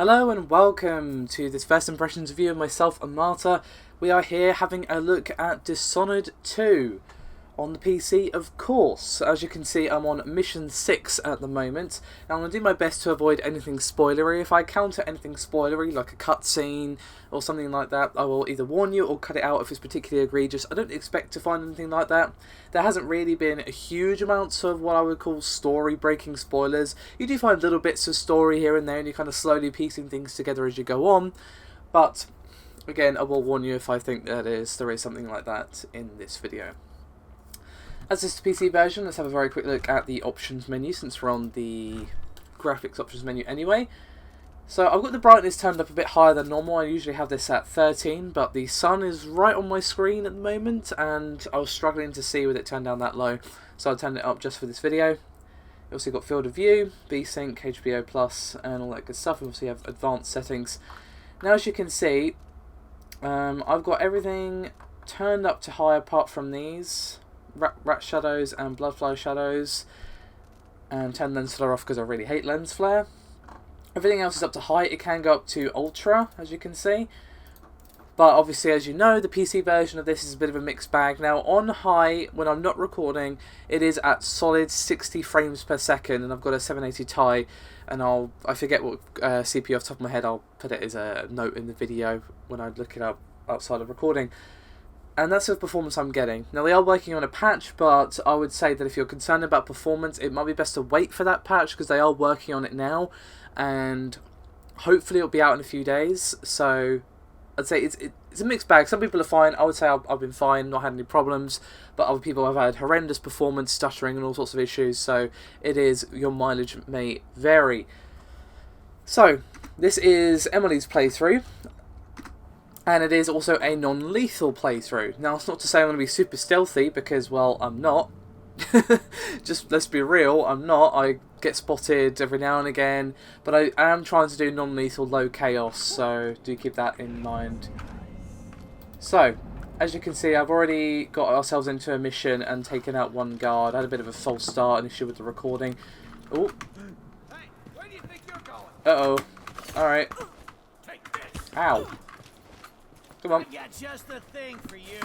Hello and welcome to this first impressions review of myself, Amata. We are here having a look at Dishonored 2 on the PC, of course. As you can see, I'm on mission 6 at the moment. Now I'm going to do my best to avoid anything spoilery. If I encounter anything spoilery, like a cutscene or something like that, I will either warn you or cut it out if it's particularly egregious. I don't expect to find anything like that. There hasn't really been a huge amount of what I would call story-breaking spoilers. You do find little bits of story here and there, and you're kind of slowly piecing things together as you go on. But, again, I will warn you if I think there is something like that in this video. As this is the PC version, let's have a very quick look at the options menu since we're on the graphics options menu anyway. So I've got the brightness turned up a bit higher than normal. I usually have this at 13, but the sun is right on my screen at the moment and I was struggling to see with it turned down that low, so I turned it up just for this video. You also got field of view, VSync, HBO Plus and all that good stuff. We obviously have advanced settings. Now as you can see, I've got everything turned up to high apart from these. Rat shadows and blood flow shadows, and turn lens flare off because I really hate lens flare. Everything else is up to high. It can go up to ultra, as you can see, but obviously, as you know, the PC version of this is a bit of a mixed bag. Now on high, when I'm not recording, it is at solid 60 frames per second, and I've got a 780 Ti, and I forget what CPU off the top of my head. I'll put it as a note in the video when I look it up outside of recording. And that's the performance I'm getting. Now they are working on a patch, but I would say that if you're concerned about performance, it might be best to wait for that patch because they are working on it now, and hopefully it'll be out in a few days. So I'd say it's a mixed bag. Some people are fine. I would say I've been fine, not had any problems, but other people have had horrendous performance, stuttering and all sorts of issues. So it is, your mileage may vary. So this is Emily's playthrough. And it is also a non-lethal playthrough. Now, it's not to say I'm going to be super stealthy, because, well, I'm not. Just, let's be real, I'm not. I get spotted every now and again. But I am trying to do non-lethal, low chaos, so do keep that in mind. So, as you can see, I've already got ourselves into a mission and taken out one guard. I had a bit of a false start, an issue with the recording. Oh. Hey, where do you think you're going? Uh-oh. Alright. Take this. Ow. Come on. I got just the thing for you.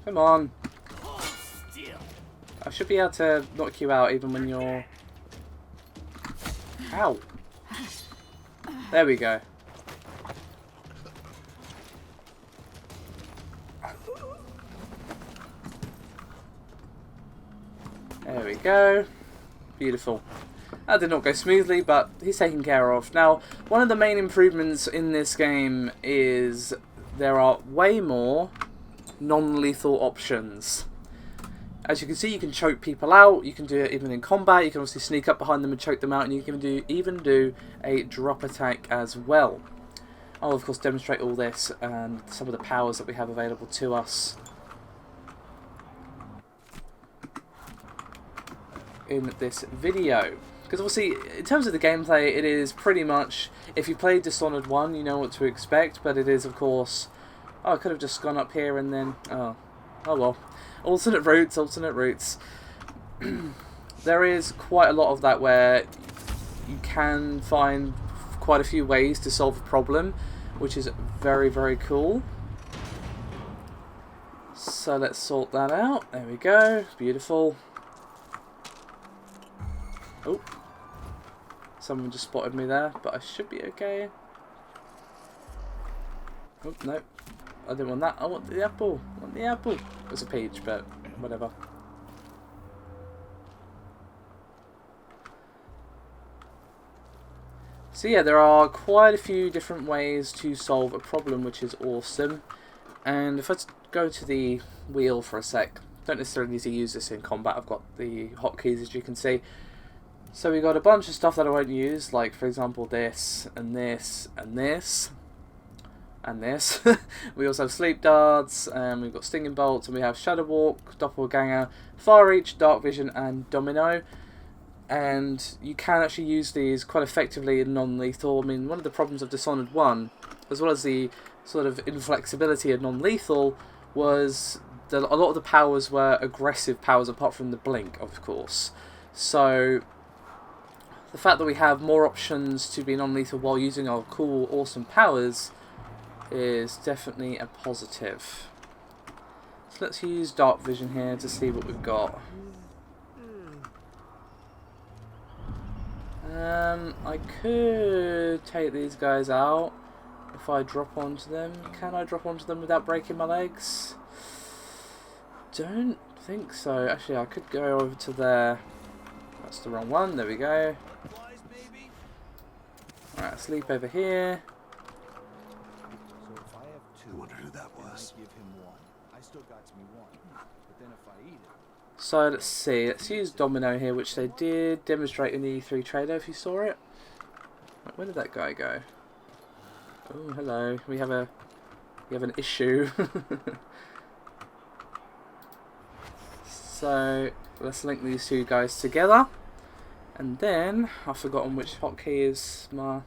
Come on. Hold still. I should be able to knock you out even when you're... Ow. There we go. There we go. Beautiful. That did not go smoothly, but he's taken care of. Now, one of the main improvements in this game is there are way more non-lethal options. As you can see, you can choke people out, you can do it even in combat, you can obviously sneak up behind them and choke them out, and you can even do a drop attack as well. I'll of course demonstrate all this and some of the powers that we have available to us in this video. Because obviously, in terms of the gameplay, it is pretty much, if you played Dishonored 1, you know what to expect, but it is, of course... Oh, I could have just gone up here and then... Oh well. Alternate routes, alternate routes. There is quite a lot of that where you can find quite a few ways to solve a problem, which is very, very cool. So let's sort that out. There we go. Beautiful. Oh. Someone just spotted me there, but I should be okay. Oh, no. I didn't want that. I want the apple. I want the apple. It's a peach, but whatever. So yeah, there are quite a few different ways to solve a problem, which is awesome. And if I go to the wheel for a sec, don't necessarily need to use this in combat. I've got the hotkeys, as you can see. So we got a bunch of stuff that I won't use, like for example this, and this, and this, and this. We also have sleep darts, and we've got stinging bolts, and we have shadow walk, doppelganger, far reach, dark vision, and domino. And you can actually use these quite effectively in non-lethal. I mean, one of the problems of Dishonored 1, as well as the sort of inflexibility of non-lethal, was that a lot of the powers were aggressive powers, apart from the blink, of course. So the fact that we have more options to be non-lethal while using our cool, awesome powers is definitely a positive. So let's use dark vision here to see what we've got. I could take these guys out if I drop onto them. Can I drop onto them without breaking my legs? Don't think so. Actually, I could go over to there. That's the wrong one. There we go. Alright, sleep over here. So if I have two, I wonder who that was. I give him one. I still got me one. But then if I eat it, So let's see. Let's use Domino here, which they did demonstrate in the E3 trailer. If you saw it. Where did that guy go? Oh, hello. We have an issue. So let's link these two guys together. And then, I've forgotten which hotkey is my...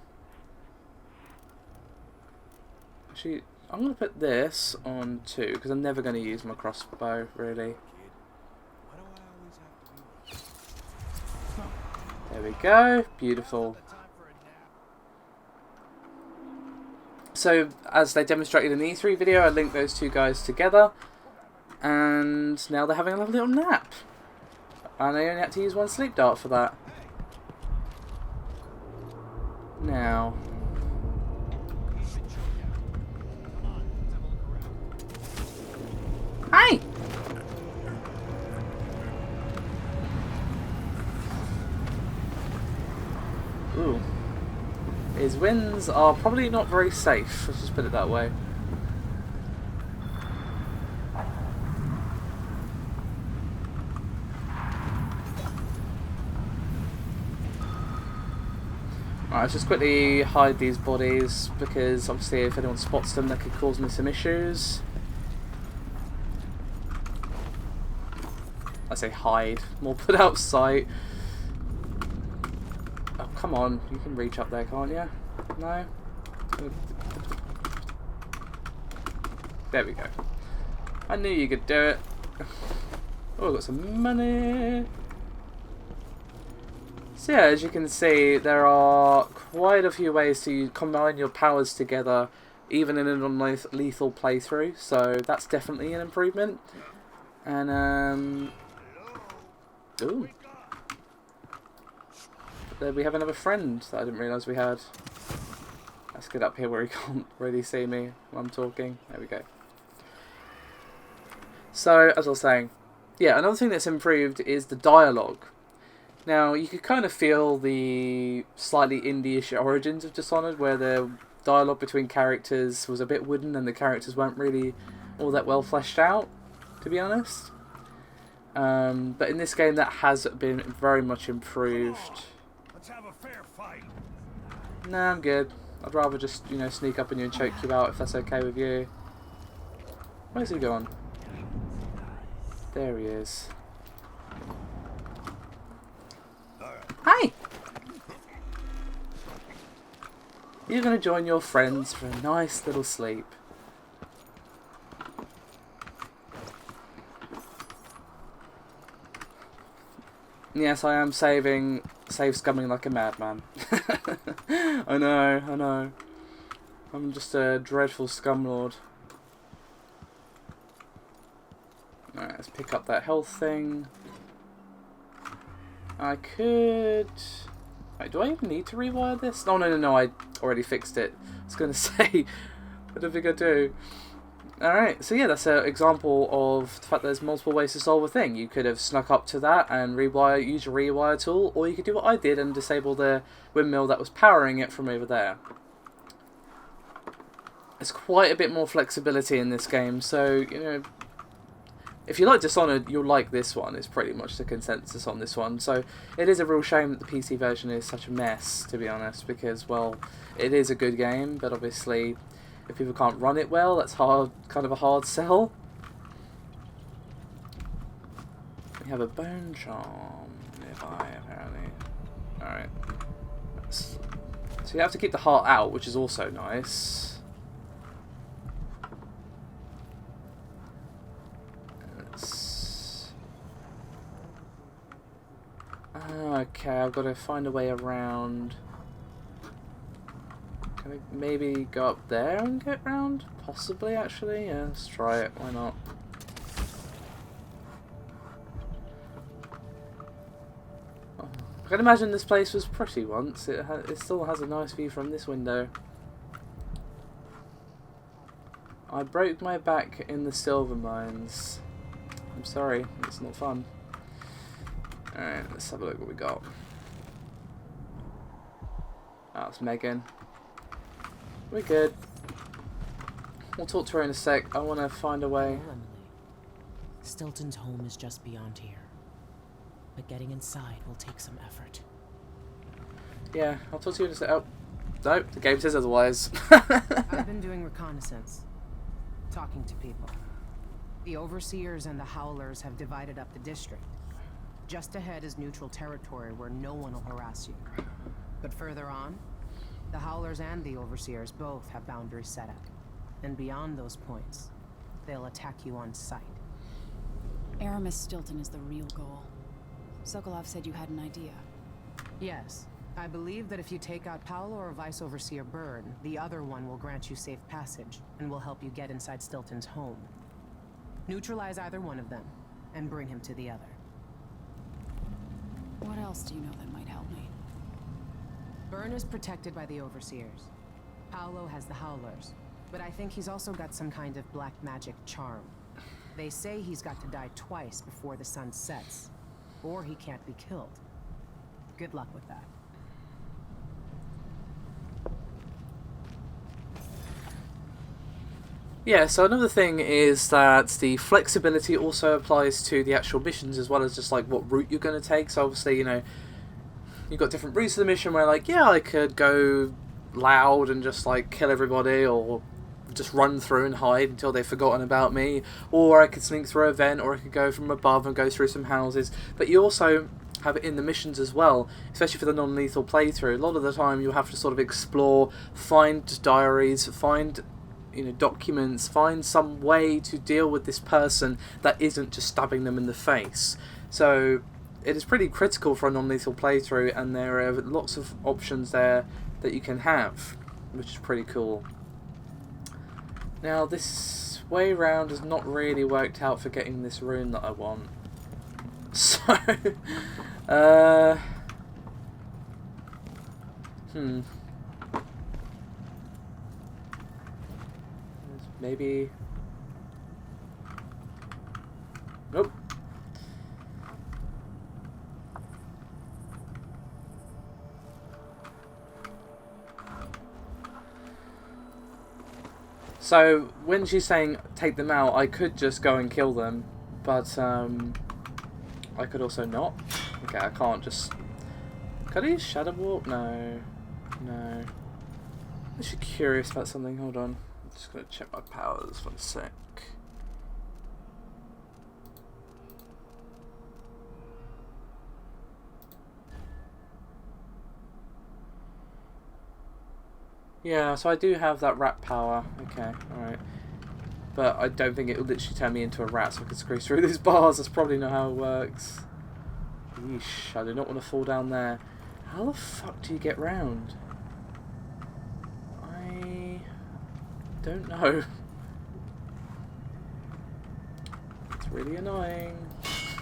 Actually, I'm going to put this on 2, because I'm never going to use my crossbow, really. why do I always have to be There we go. Beautiful. So, as they demonstrated in the E3 video, I linked those two guys together. And now they're having a lovely little nap. And I only had to use one sleep dart for that. Now... Hi! Ooh. His winds are probably not very safe, let's just put it that way. Alright, let's just quickly hide these bodies, because obviously if anyone spots them that could cause me some issues. I say hide, more put out sight. Oh, come on, you can reach up there, can't you? No? There we go. I knew you could do it. Oh, I've got some money. So yeah, as you can see, there are quite a few ways to combine your powers together, even in a non-lethal playthrough, so that's definitely an improvement. And, ooh. There we have another friend that I didn't realise we had. Let's get up here where he can't really see me when I'm talking. There we go. So, as I was saying, yeah, another thing that's improved is the dialogue. Now, you could kind of feel the slightly indie-ish origins of Dishonored, where the dialogue between characters was a bit wooden and the characters weren't really all that well fleshed out, to be honest. But in this game, that has been very much improved. Let's have a fair fight. Nah, I'm good. I'd rather just, you know, sneak up on you and choke you out if that's okay with you. Where's he gone? There he is. Hi! You're going to join your friends for a nice little sleep. Yes, I am save scumming like a madman. I know. I'm just a dreadful scumlord. Alright, let's pick up that health thing. I could... Wait, do I even need to rewire this? Oh, no, I already fixed it. I was going to say, I don't think I do. Alright, so yeah, that's an example of the fact that there's multiple ways to solve a thing. You could have snuck up to that and use your rewire tool, or you could do what I did and disable the windmill that was powering it from over there. There's quite a bit more flexibility in this game, so, you know, if you like Dishonored, you'll like this one. It's pretty much the consensus on this one. So it is a real shame that the PC version is such a mess, to be honest, because, well, it is a good game, but obviously if people can't run it well, that's kind of a hard sell. We have a bone charm nearby, apparently. Alright. So you have to keep the heart out, which is also nice. Okay, I've got to find a way around. Can I maybe go up there and get round? Possibly, actually. Yeah, let's try it. Why not? Oh, I can imagine this place was pretty once. It still has a nice view from this window. I broke my back in the silver mines. I'm sorry, it's not fun. Alright, let's have a look what we got. Oh, it's Megan. We're good. We'll talk to her in a sec. I want to find a way. Hello, Emily. Stilton's home is just beyond here. But getting inside will take some effort. Yeah, I'll talk to you in a sec. Oh, no, the game says otherwise. I've been doing reconnaissance. Talking to people. The Overseers and the Howlers have divided up the district. Just ahead is neutral territory where no one will harass you. But further on, the Howlers and the Overseers both have boundaries set up. And beyond those points, they'll attack you on sight. Aramis Stilton is the real goal. Sokolov said you had an idea. Yes. I believe that if you take out Paolo or Vice Overseer Byrne, the other one will grant you safe passage and will help you get inside Stilton's home. Neutralize either one of them and bring him to the other. What else do you know that might help me? Byrne is protected by the Overseers. Paolo has the Howlers, but I think he's also got some kind of black magic charm. They say he's got to die twice before the sun sets, or he can't be killed. Good luck with that. Yeah, so another thing is that the flexibility also applies to the actual missions as well as just like what route you're going to take. So obviously, you know, you've got different routes of the mission where like, yeah, I could go loud and just like kill everybody, or just run through and hide until they've forgotten about me, or I could sneak through a vent, or I could go from above and go through some houses. But you also have it in the missions as well, especially for the non-lethal playthrough. A lot of the time you'll have to sort of explore, find diaries, find, you know, documents, find some way to deal with this person that isn't just stabbing them in the face. So it is pretty critical for a non-lethal playthrough, and there are lots of options there that you can have, which is pretty cool. Now this way round has not really worked out for getting this rune that I want. So maybe. Nope. So when she's saying take them out, I could just go and kill them, but I could also not. Okay, I can't just. Could I use Shadow Walk? No, no. I'm actually curious about something. Hold on. I'm just gonna check my powers for a sec. Yeah, so I do have that rat power. Okay, alright. But I don't think it will literally turn me into a rat so I can screw through these bars. That's probably not how it works. Yeesh, I do not want to fall down there. How the fuck do you get round? I don't know. It's really annoying.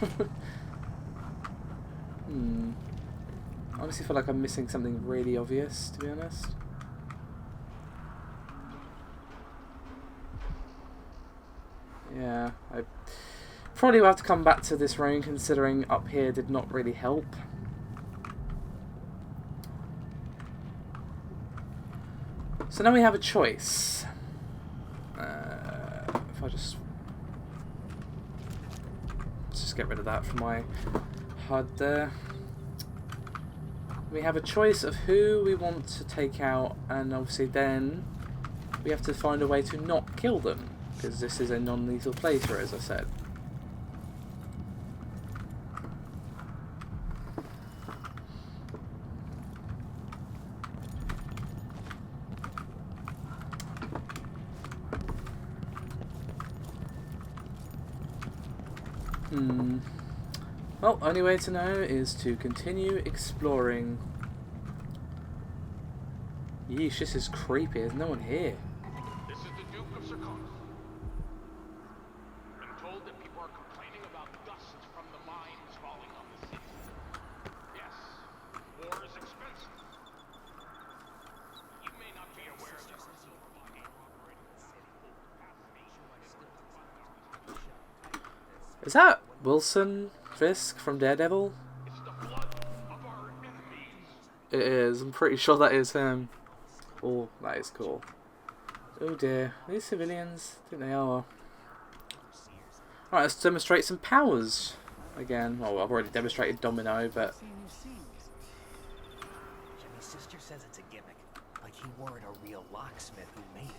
I honestly feel like I'm missing something really obvious, to be honest. Yeah, I probably will have to come back to this room, considering up here did not really help. So now we have a choice. If I just... Let's just get rid of that from my HUD there. We have a choice of who we want to take out, and obviously then we have to find a way to not kill them, because this is a non-lethal playthrough, as I said. Well, only way to know is to continue exploring. Yeesh, this is creepy. There's no one here. This is the Duke of Sarkon. I'm told that people are complaining about dust from the mines falling on the city. Yes, war is expensive. You may not be aware of this. Is that Wilson Fisk from Daredevil? It's the blood of our enemies. It is. I'm pretty sure that is him. Oh, that is cool. Oh dear. Are these civilians? I think they are. Alright, let's demonstrate some powers. Again. Well, I've already demonstrated Domino, but... Jimmy's sister says it's a gimmick. Like he weren't a real locksmith who made it.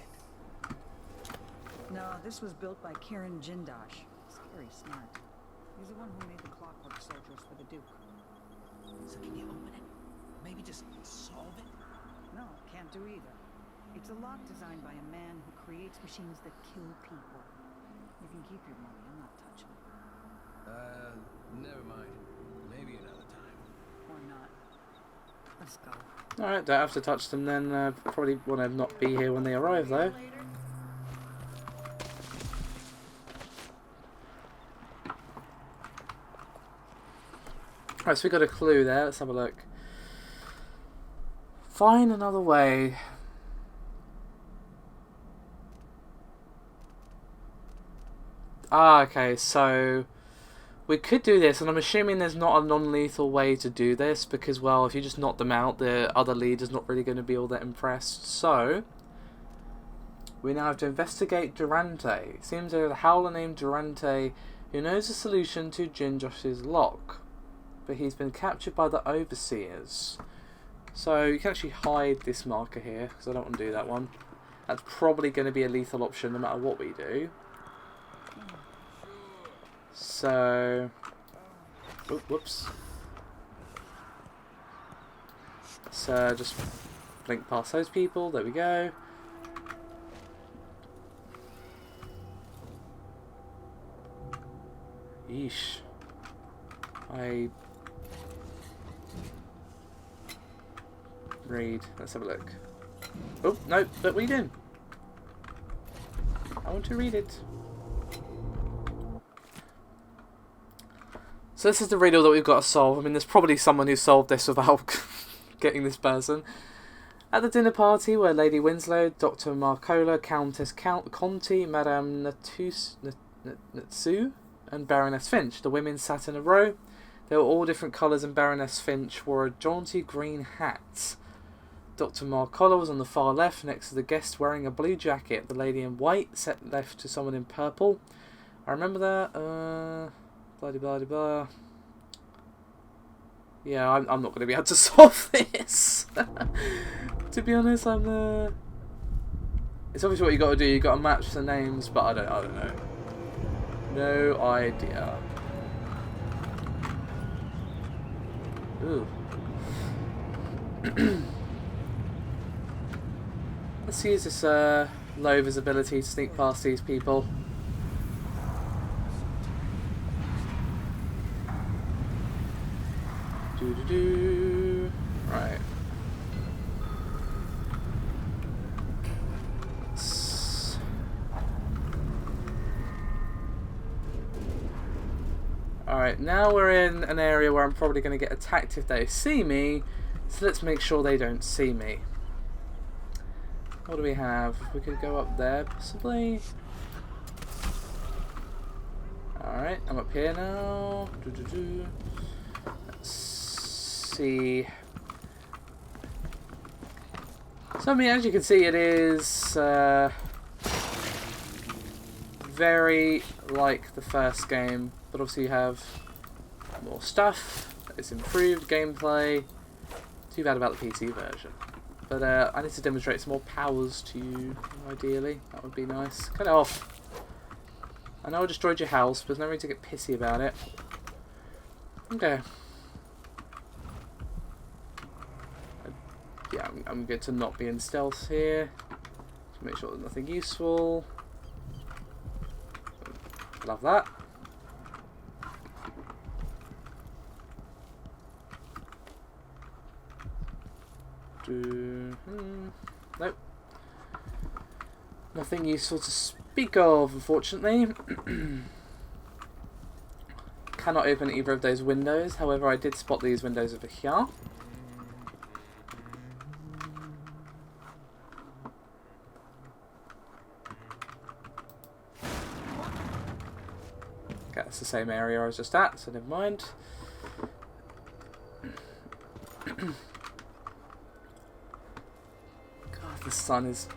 No, this was built by Kieran Jindosh. Scary smart. He's the one who made the clockwork soldiers for the Duke. So can you open it? Maybe just solve it? No, can't do either. It's a lock designed by a man who creates machines that kill people. You can keep your money. I'm not touching it. Never mind. Maybe another time. Or not. Let's go. Alright, don't have to touch them then. Probably want to not be here when they arrive though. Alright, so we got a clue there. Let's have a look. Find another way. Ah, okay, so we could do this, and I'm assuming there's not a non-lethal way to do this, because, well, if you just knock them out, the other leader's not really going to be all that impressed. So, we now have to investigate Durante. It seems there's a howler named Durante who knows the solution to Jindosh's lock, but he's been captured by the Overseers. So, you can actually hide this marker here, because I don't want to do that one. That's probably going to be a lethal option no matter what we do. So, whoops. So just blink past those people. There we go. Yeesh. Read. Let's have a look. Oh no! Look what are you doing? I want to read it. So this is the riddle that we've got to solve. I mean, there's probably someone who solved this without getting this person. At the dinner party were Lady Winslow, Dr. Marcola, Countess Conti, Madame Natsu, and Baroness Finch. The women sat in a row. They were all different colours, and Baroness Finch wore a jaunty green hat. Dr. Marcola was on the far left, next to the guest wearing a blue jacket. The lady in white sat left to someone in purple. I remember that. Blah blah blah. Yeah, I'm not going to be able to solve this. To be honest, it's obviously what you got to do. You got to match the names, but I don't know. No idea. Ooh. Let's use this low visibility to sneak past these people. Right. Alright, now we're in an area where I'm probably going to get attacked if they see me, so let's make sure they don't see me. What do we have? We could go up there, possibly. Alright, I'm up here now. Let's see. So, I mean, as you can see, it is very like the first game, but obviously you have more stuff. It's improved gameplay. Too bad about the PC version. But I need to demonstrate some more powers to you, ideally. That would be nice. Cut it off. I know I destroyed your house, but there's no reason to get pissy about it. Okay. Yeah, I'm good to not be in stealth here. To make sure there's nothing useful. Love that. Nope. Nothing useful to speak of, unfortunately. Cannot open either of those windows. However, I did spot these windows over here. Okay, that's the same area I was just at, so never mind. God, the sun is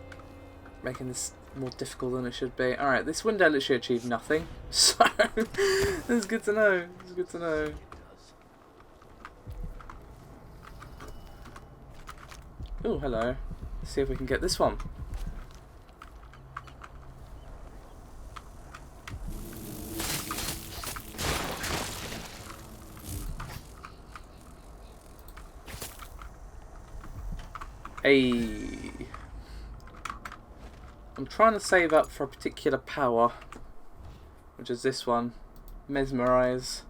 making this more difficult than it should be. Alright, this window literally achieved nothing, so it's good to know. It's good to know. Oh, hello. Let's see if we can get this one. Hey. I'm trying to save up for a particular power, which is this one, Mesmerize.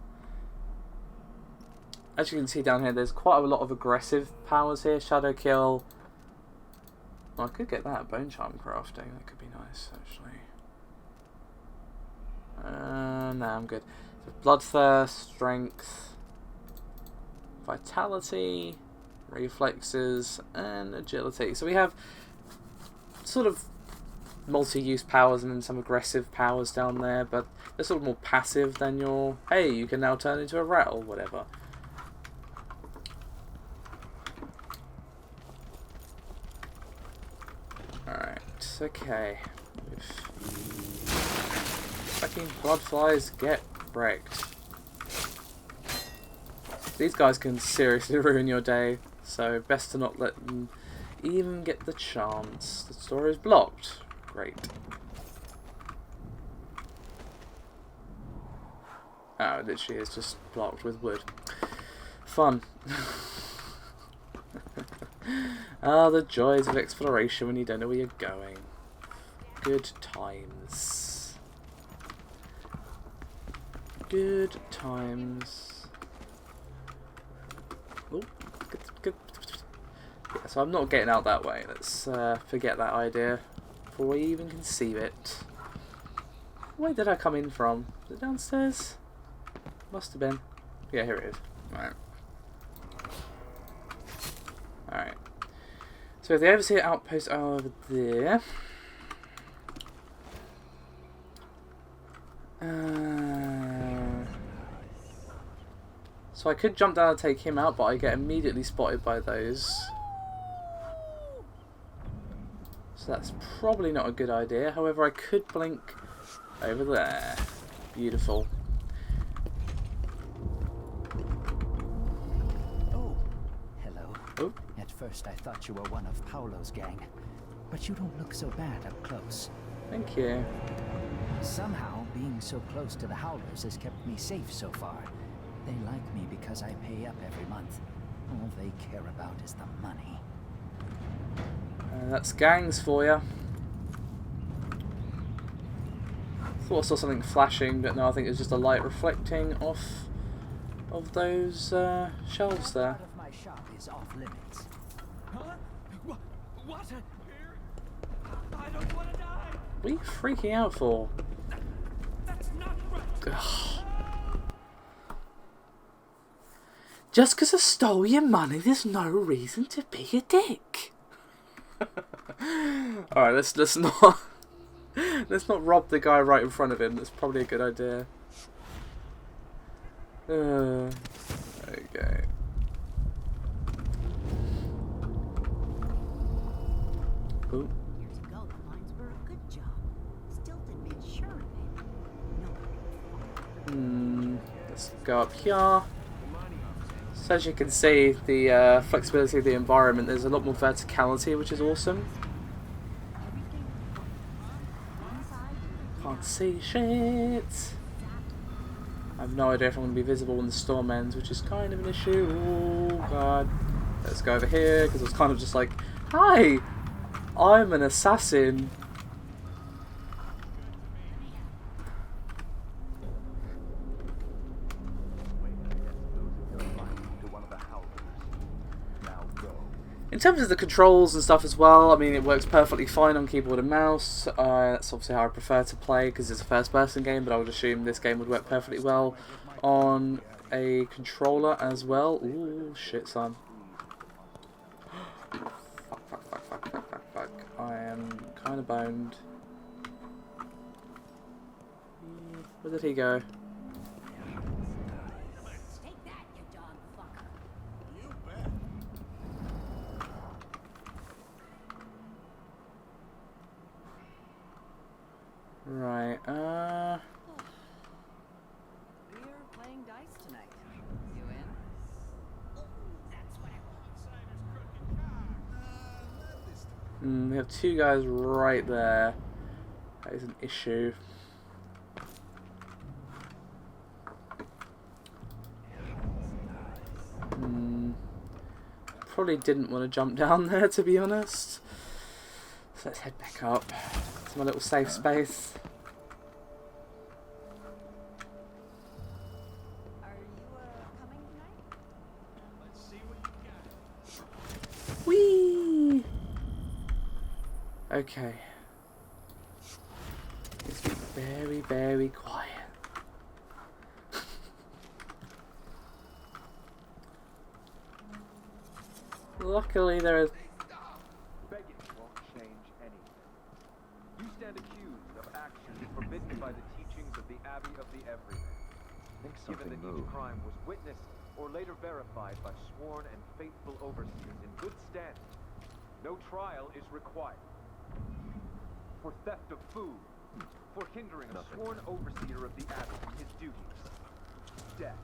As you can see down here, there's quite a lot of aggressive powers here. Shadow Kill. Well, I could get that. Bone Charm Crafting. That could be nice, actually. No, I'm good. So Bloodthirst, Strength, Vitality, Reflexes, and Agility. So we have sort of multi-use powers and then some aggressive powers down there, but they're sort of more passive than your, hey, you can now turn into a rat or whatever. Alright, okay. Fucking bloodflies, get wrecked. These guys can seriously ruin your day, so best to not let them even get the chance. The door is blocked. Great. Oh, it literally is just blocked with wood. Fun. Ah, the joys of exploration when you don't know where you're going. Good times. Good times. Oh, good. Yeah, so I'm not getting out that way. Let's forget that idea before we even conceive it. Where did I come in from? Is it downstairs? Must have been. Yeah, here it is. Alright. Alright. So the overseer outpost are over there. So I could jump down and take him out, but I get immediately spotted by those. So that's probably not a good idea. However, I could blink over there. Beautiful. Oh, hello. Oh. At first I thought you were one of Paolo's gang, but you don't look so bad up close. Thank you. Somehow, being so close to the Howlers has kept me safe so far. They like me because I pay up every month. All they care about is the money. That's gangs for you. Thought I saw something flashing, but no, I think it's just a light reflecting off of those shelves there. Part of my shop is off limits. Huh? What? I don't want to die. What are you freaking out for? That's not right. Ugh. Just because I stole your money, there's no reason to be a dick. All right, let's not rob the guy right in front of him. That's probably a good idea. Okay. Ooh. Years ago, the mines were a good job. Stilton made sure of it. No. Let's go up here. So as you can see, the flexibility of the environment, there's a lot more verticality, which is awesome. Can't see shit. I have no idea if I'm going to be visible when the storm ends, which is kind of an issue. Oh god. Let's go over here, because it's kind of just like, hi, I'm an assassin. In terms of the controls and stuff as well, I mean, it works perfectly fine on keyboard and mouse. That's obviously how I prefer to play because it's a first-person game, but I would assume this game would work perfectly well on a controller as well. Ooh, shit, son. Fuck. I am kind of boned. Where did he go? Take that, you dog fucker. You bet. Right, We're playing dice tonight. You in? That's what I want. we have two guys right there. That is an issue. Probably didn't want to jump down there, to be honest. So let's head back up to my little safe space. Are you coming tonight? Let's see what you got. Whee! Okay. Let's be very, very quiet. Luckily, there is. Begging won't change anything. You stand accused of actions forbidden by the teachings of the Abbey of the Everyman. Given that each crime was witnessed or later verified by sworn and faithful overseers in good standing, no trial is required. For theft of food, for hindering a sworn overseer of the Abbey in his duties, death.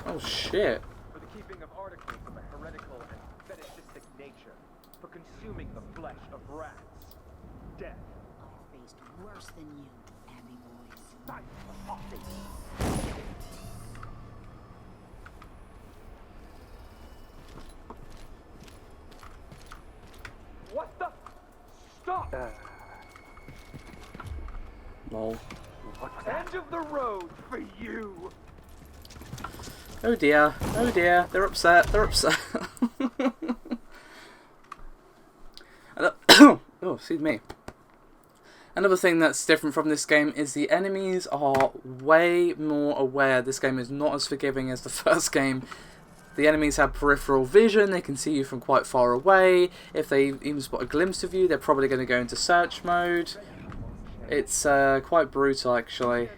Oh shit. For the keeping of articles of a heretical and fetishistic nature, for consuming the flesh of rats, death. I faced worse than you, Abbey boys. What the? Stop! Lol. End of the road for you! Oh dear. Oh dear. They're upset. They're upset. Oh, excuse me. Another thing that's different from this game is the enemies are way more aware. This game is not as forgiving as the first game. The enemies have peripheral vision, they can see you from quite far away. If they even spot a glimpse of you, they're probably going to go into search mode. It's quite brutal, actually.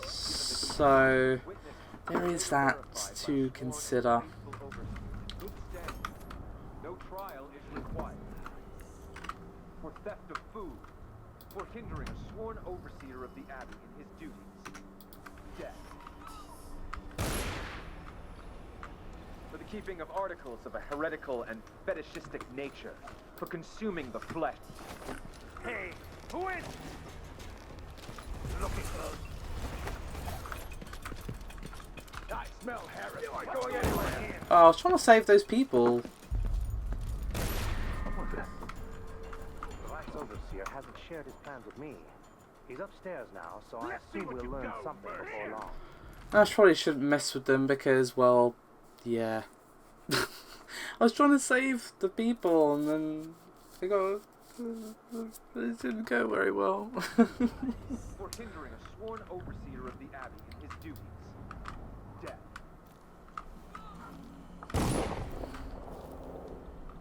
So, there is that to consider. No trial is required. For theft of food, for hindering a sworn overseer of the Abbey in his duties, death. For the keeping of articles of a heretical and fetishistic nature, for consuming the flesh. Hey, who is? Looking close. I smell Harris. You aren't going anywhere here. Oh, I was trying to save those people. The last overseer hasn't shared his plans with me. He's upstairs now, so I Let's see assume what we'll you learn know, something Bird. before long. I probably shouldn't mess with them because, well, yeah. I was trying to save the people and then they got... It didn't go very well. For hindering a sworn overseer of the Abbey in his duties, death.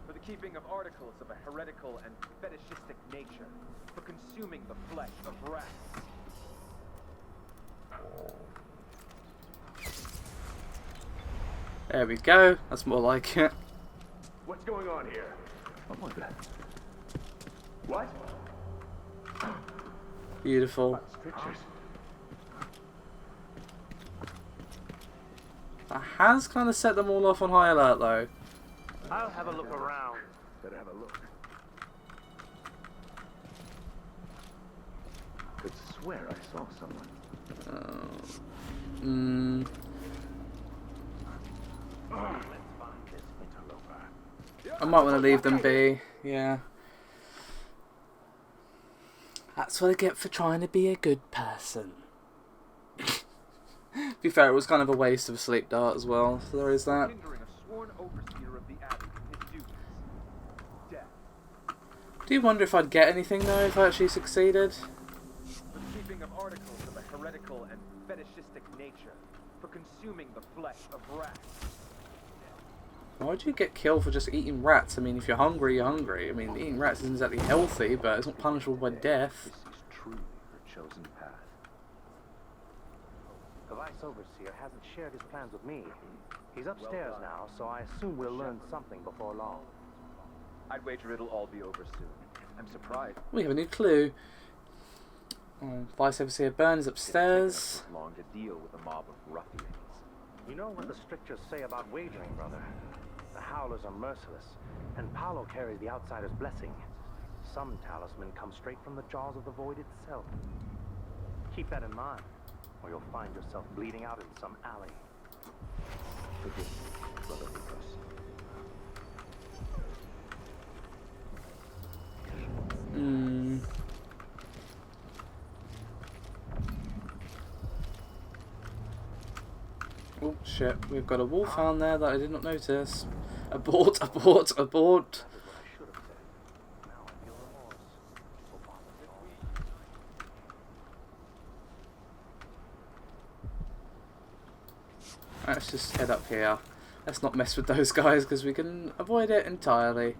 For the keeping of articles of a heretical and fetishistic nature, for consuming the flesh of rats. There we go. That's more like it. What's going on here? What was that? What? Beautiful. Strictures. That has kind of set them all off on high alert, though. I'll have a look around. Better have a look. Could swear I saw someone. Let's find this interloper. I might want to leave them be. Yeah. That's what I get for trying to be a good person. To be fair, it was kind of a waste of a sleep dart as well, so there is that. Hindering a sworn overseer of the Abbey in his duties. Death. Do you wonder if I'd get anything though if I actually succeeded? For keeping of articles of a heretical and fetishistic nature. For consuming the flesh of rats. Why'd you get killed for just eating rats? I mean, if you're hungry, you're hungry. I mean, eating rats isn't exactly healthy, but it's not punishable by death. This is truly her chosen path. The Vice Overseer hasn't shared his plans with me. He's upstairs now, so I assume we'll learn something before long. I'd wager it'll all be over soon. I'm surprised. We have a new clue. Vice Overseer Burn is upstairs. Long to deal with a mob of ruffians. You know what the strictures say about wagering, brother? The Howlers are merciless, and Paolo carries the Outsider's blessing. Some talisman comes straight from the jaws of the void itself. Keep that in mind, or you'll find yourself bleeding out in some alley. Forgive me, Brother Lucas. Oh shit, we've got a wolfhound there that I did not notice. Abort, abort, abort. Let's just head up here. Let's not mess with those guys because we can avoid it entirely.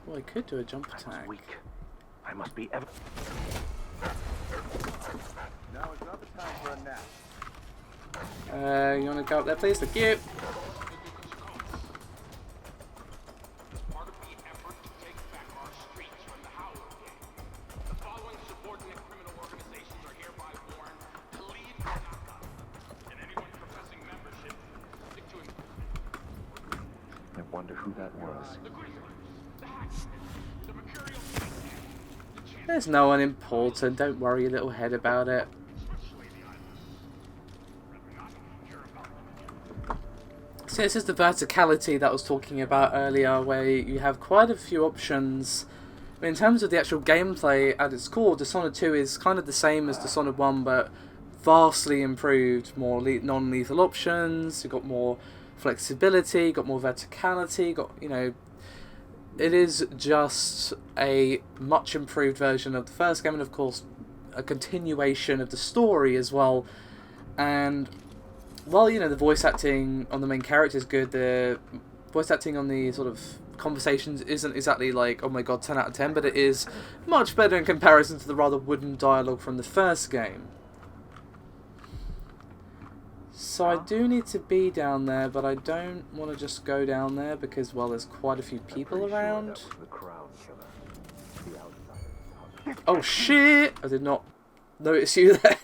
Oh, I could do a jump attack. I must be ever. Now is not the time for a nap. You want to go up there, please? Thank you. Part of the effort to take back our streets from the Howler gang. The following subordinate criminal organizations are hereby warned to leave Amata. And anyone professing membership, stick to him. I wonder who that was. The Grizzlies, the Hackers, the Mercurial Fleet, the Champions. There's no one important. Don't worry your little head about it. So this is the verticality that I was talking about earlier, where you have quite a few options. I mean, in terms of the actual gameplay at its core, Dishonored 2 is kind of the same as Dishonored 1, but vastly improved. More non-lethal options, you've got more flexibility, got more verticality, got, you know, it is just a much improved version of the first game, and of course a continuation of the story as well. And well, you know, the voice acting on the main character is good. The voice acting on the sort of conversations isn't exactly like, oh my god, 10 out of 10, but it is much better in comparison to the rather wooden dialogue from the first game. So I do need to be down there, but I don't want to just go down there because, well, there's quite a few people around. Oh shit! I did not notice you there.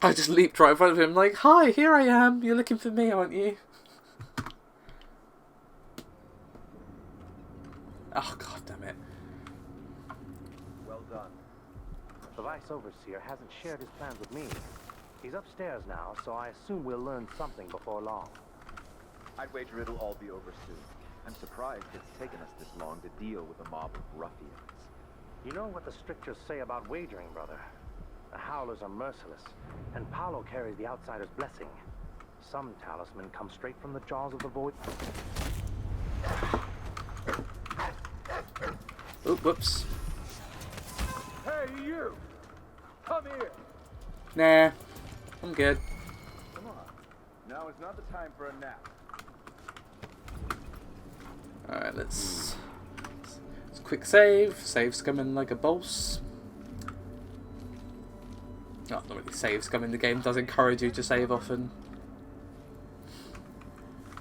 I just leaped right in front of him like, hi, here I am. You're looking for me, aren't you? Oh, god damn it. Well done. The Vice Overseer hasn't shared his plans with me. He's upstairs now, so I assume we'll learn something before long. I'd wager it'll all be over soon. I'm surprised it's taken us this long to deal with a mob of ruffians. You know what the strictures say about wagering, brother? The Howlers are merciless, and Paolo carries the Outsider's blessing. Some talisman comes straight from the jaws of the void. Oop, whoops. Hey, you! Come here! Nah, I'm good. Come on. Now is not the time for a nap. Alright, let's quick save. Saves come in like a boss. Oh, not really saves come in. The game does encourage you to save often.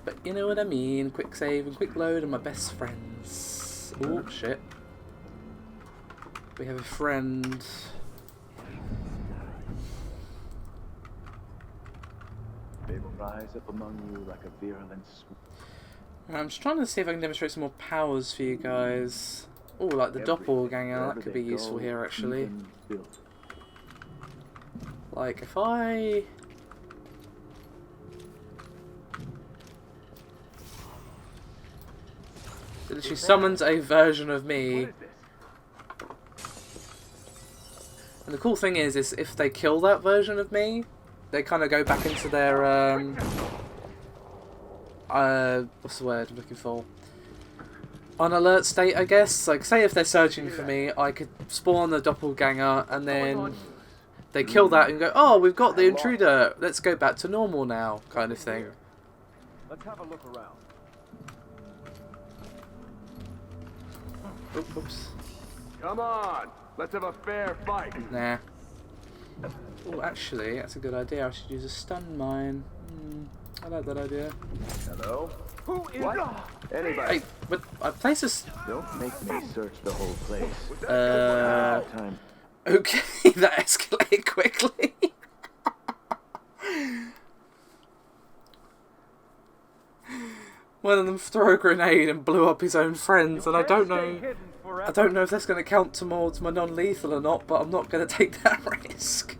But you know what I mean. Quick save and quick load are my best friends. Oh, shit. We have a friend. They will rise up among you like a virulent I'm just trying to see if I can demonstrate some more powers for you guys. Oh, like the doppelganger. That could be useful here, actually. Like, if I... It literally summons a version of me. And the cool thing is if they kill that version of me, they kind of go back into their what's the word I'm looking for? On alert state, I guess. Like, say if they're searching for me, I could spawn the doppelganger, and then they kill that and go, oh, we've got the intruder, let's go back to normal now, kind of thing. Let's have a look around. Oops. Come on, let's have a fair fight. Nah. Oh, actually, that's a good idea. I should use a stun mine. I like that idea. Hello? Who is anybody? Hey, but I place this. Don't make me search the whole place. Time. Okay, that escalated quickly. One of them threw a grenade and blew up his own friends, and I don't know if that's going to count towards my non-lethal or not, but I'm not going to take that risk.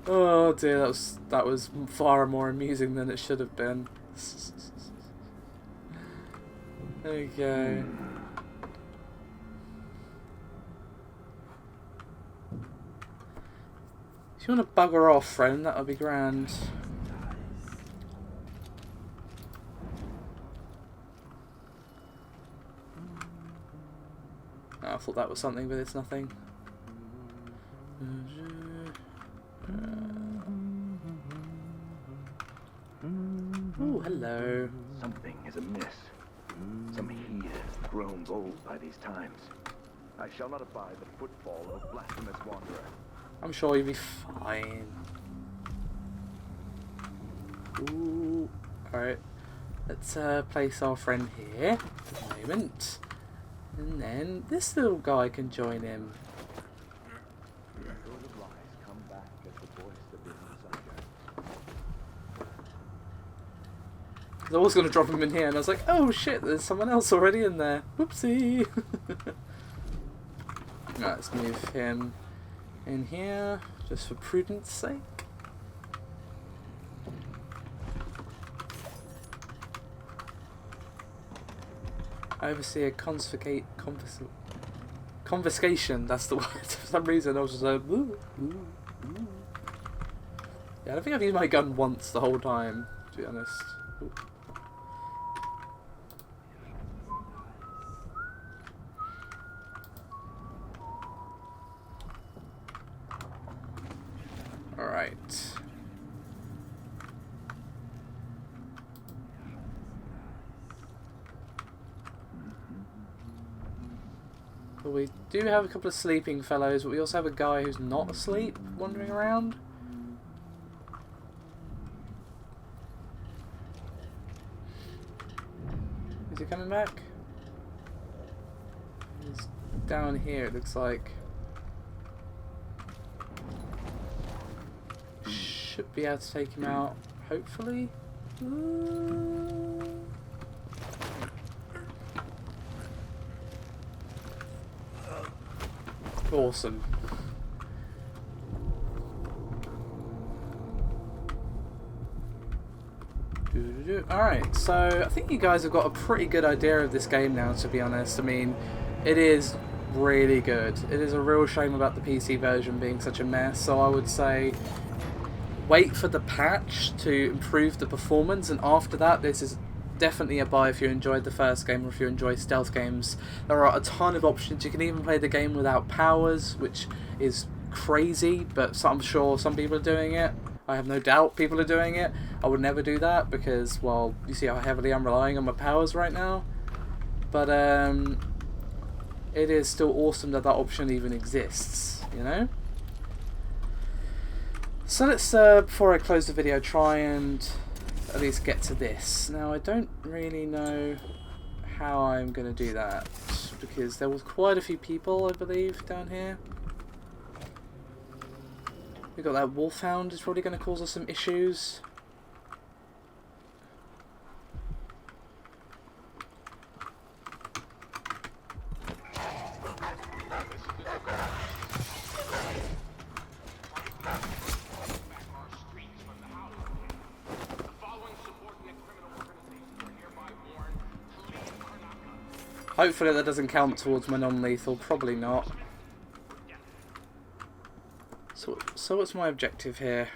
Oh dear, that was far more amusing than it should have been. Okay. If you want to bugger off, friend, that would be grand. Oh, I thought that was something, but it's nothing. Oh, hello. Something is amiss. Some heat has grown bold by these times. I shall not abide the footfall of a blasphemous wanderer. I'm sure you'll be fine. Ooh. Alright. Let's place our friend here for the moment. And then this little guy can join him. I was going to drop him in here and I was like, oh shit, there's someone else already in there. Whoopsie. Right, let's move him in here, just for prudence sake. I oversee a confiscation, that's the word. For some reason I was just like, ooh, ooh, ooh. Yeah, I don't think I've used my gun once the whole time, to be honest. Ooh. Alright. Well, we do have a couple of sleeping fellows, but we also have a guy who's not asleep wandering around. Is he coming back? He's down here, it looks like. Should be able to take him out, hopefully. Awesome. Alright, so I think you guys have got a pretty good idea of this game now, to be honest. I mean, it is really good. It is a real shame about the PC version being such a mess, so I would say wait for the patch to improve the performance, and after that this is definitely a buy if you enjoyed the first game or if you enjoy stealth games. There are a ton of options. You can even play the game without powers, which is crazy, but I'm sure some people are doing it. I have no doubt people are doing it. I would never do that because, well, you see how heavily I'm relying on my powers right now. But it is still awesome that that option even exists, you know? So let's, before I close the video, try and at least get to this. Now, I don't really know how I'm going to do that, because there was quite a few people, I believe, down here. We got that wolfhound, is probably going to cause us some issues. Hopefully that doesn't count towards my non-lethal, probably not. So what's my objective here?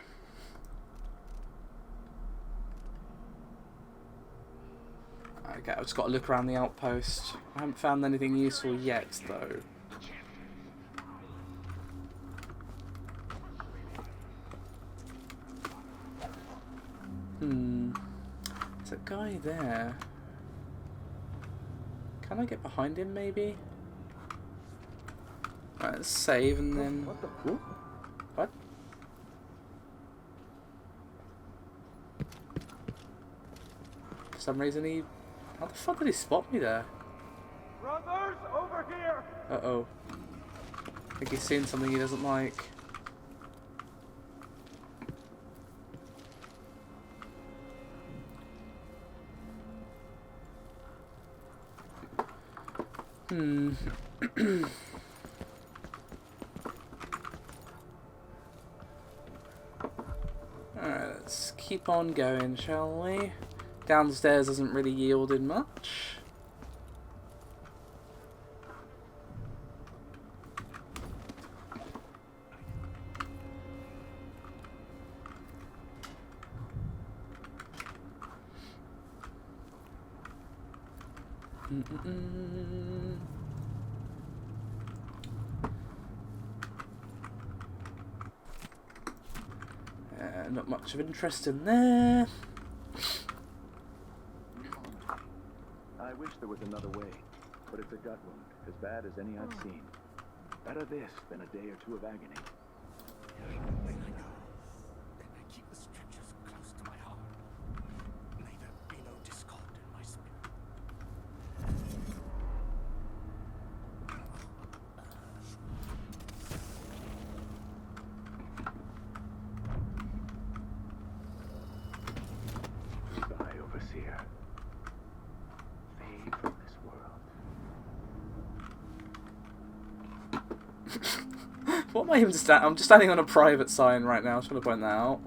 Okay, I've just got to look around the outpost. I haven't found anything useful yet, though. There's a guy there. Can I get behind him, maybe? Right, let's save and then... What the whoop? What? For some reason he... How the fuck did he spot me there? Brothers, over here! Uh-oh. I think he's seen something he doesn't like. Alright, let's keep on going, shall we? Downstairs hasn't really yielded much. Not much of interest in there. I wish there was another way, but it's a gut wound, as bad as any I've seen. Better this than a day or two of agony. May I go? Can I keep the strictures close to my heart? May there be no discord in my spirit. Sigh, Overseer. Fade from this world. What am I even standing? I'm just standing on a private sign right now. I just want to point that out.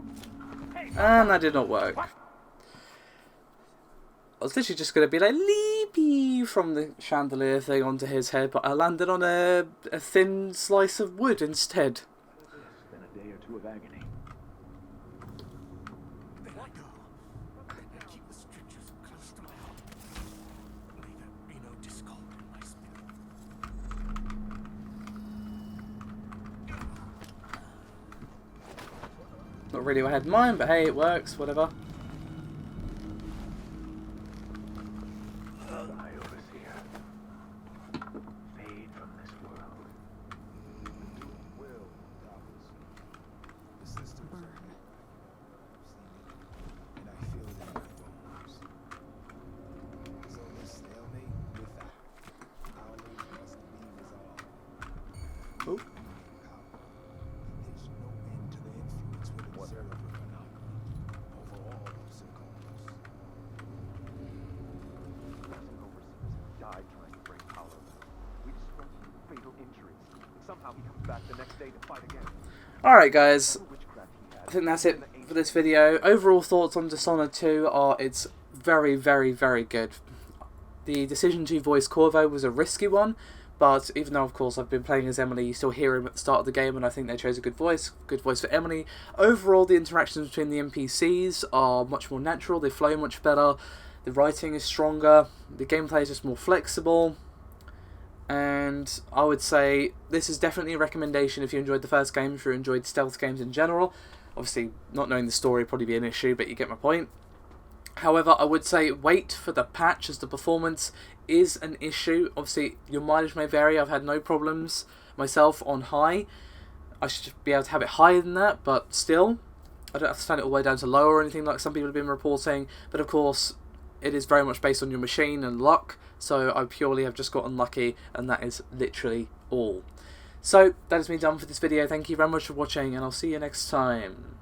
And that did not work. I was literally just going to be like, leapy from the chandelier thing onto his head, but I landed on a thin slice of wood instead. Better this than a day or two of agony. May I go? Can I keep the strictures close to my heart? May there be no discord in my spirit. Not really what I had in mind, but hey, it works, whatever. Sigh, Overseer. Fade from this world. Will, the sisters burn. And I feel it in my bones. So this stalemate with that howling must be resolved. Oh. There's no end to the influence we'll exert over all Sarkomas. Dozen overseers died trying to break Paolo. We disrupted fatal injuries. And somehow he comes back the next day to fight again. Alright guys, Witchcraft he had. I think that's it for this video. Overall thoughts on Dishonored 2 are it's very, very, very good. The decision to voice Corvo was a risky one, but even though of course I've been playing as Emily, you still hear him at the start of the game and I think they chose a good voice for Emily. Overall the interactions between the NPCs are much more natural, they flow much better, the writing is stronger, the gameplay is just more flexible. And I would say this is definitely a recommendation if you enjoyed the first game, if you enjoyed stealth games in general. Obviously, not knowing the story would probably be an issue, but you get my point. However, I would say wait for the patch, as the performance is an issue. Obviously, your mileage may vary. I've had no problems myself on high. I should be able to have it higher than that, but still, I don't have to turn it all the way down to low or anything like some people have been reporting. But of course, it is very much based on your machine and luck, so I purely have just got unlucky, and that is literally all. So, that is me done for this video. Thank you very much for watching, and I'll see you next time.